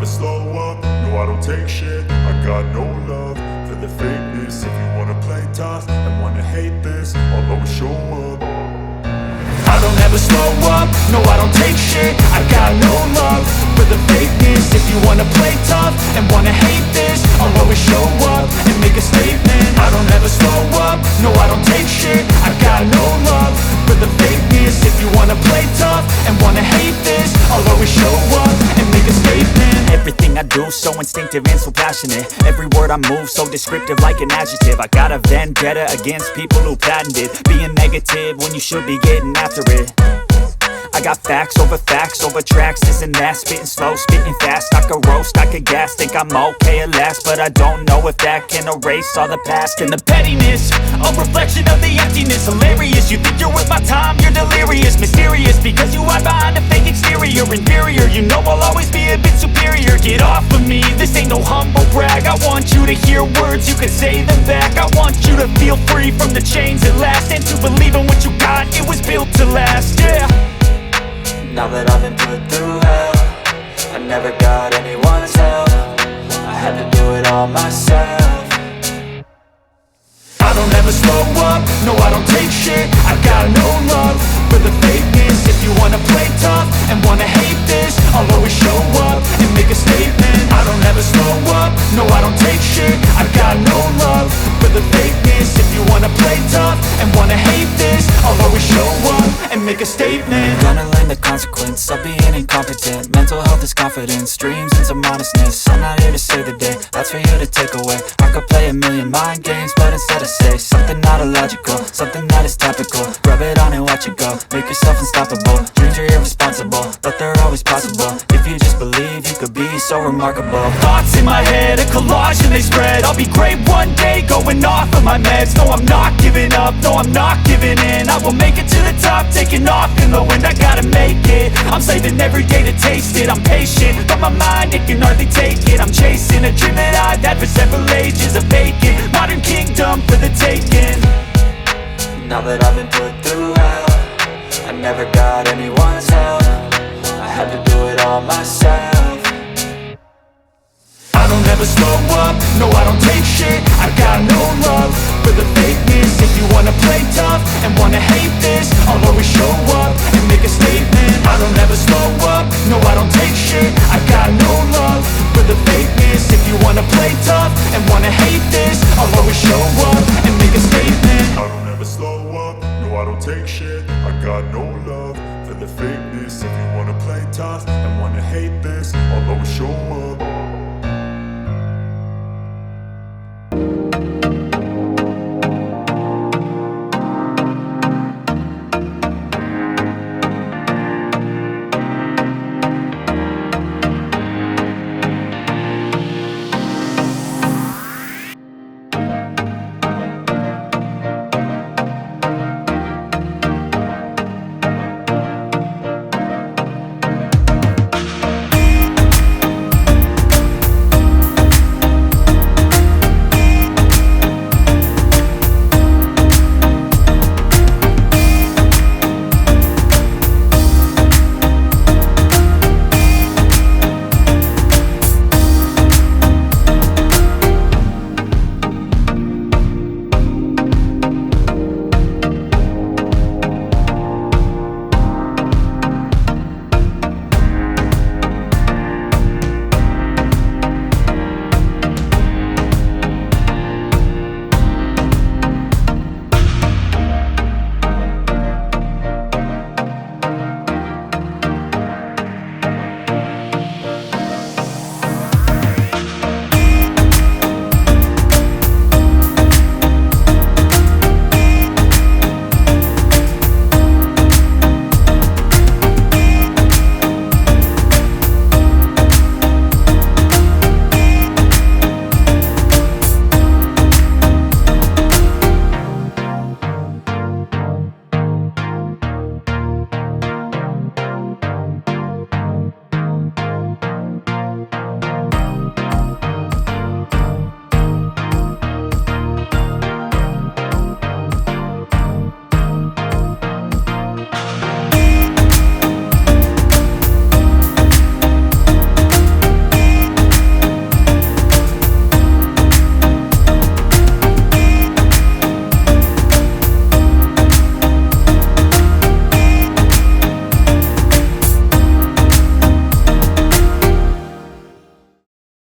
slow up, no I don't take shit. I got no love for the fakeness. If you wanna play tough and wanna hate this, I'll always show up. I don't ever slow up, no I don't take shit. I got no love for the fakeness. If you wanna play tough and wanna hate this, I'll always show up and make a statement. I don't ever slow up, no I don't take shit. I got no love for the fakeness. If you wanna play tough and wanna hate this, I'll always show up and make a statement. Everything I do so instinctive and so passionate. Every word I move so descriptive like an adjective. I got a vendetta against people who patented being negative when you should be getting after it. I got facts over tracks, this and that. Spitting slow, spitting fast. I could roast, I could gas. Think I'm okay at last, but I don't know if that can erase all the past. And the pettiness, a reflection of the emptiness. Hilarious, you think you're worth my time, you're delirious. Mysterious, because you hide behind a fake exterior. Inferior, you know I'll always be a bit superior. Get off of me, this ain't no humble brag. I want you to hear words, you can say them back. I want you to feel free from the chains at last, and to believe in what you got, it was built to last, yeah. Now that I've been put through hell, I never got anyone's help. I had to do it all myself. I don't ever slow up, no I don't take shit. I got no love for the fakeness. If you wanna play tough and wanna hate this, I'll always show up and make a statement. I don't ever slow up, no I don't take shit. I got no love for the fakeness. If you wanna play tough and wanna hate this, I'll always show up and make a statement. Gonna learn the consequence of being incompetent. Mental health is confidence, dreams and some honestness. I'm not here to save the day, that's for you to take away. I could play a million mind games, but instead I say something not illogical, something that is topical. Rub it on and watch it go, make yourself unstoppable. Dreams are irresponsible, but they're always possible. If you just believe, you could be so remarkable. Thoughts in my head, a collage and they spread. I'll be great one day, going off of my meds. No, I'm not giving up, no, I'm not giving in. I will make it to the top, taking off in the wind. I gotta make it, I'm saving every day to taste it. I'm patient, but my mind, it can hardly take it. I'm chasing a dream that I've had for several ages. A vacant, modern kingdom for the taking. Now that I've been put through hell, I never got anyone's help. I had to do it all myself. I don't ever slow up, no I don't take shit. I got no love for the fakeness. If you wanna play tough and wanna hate this, I'll always show up and make a statement. I don't ever slow up, no I don't take shit. I got no love for the fakeness. If you wanna play tough and wanna hate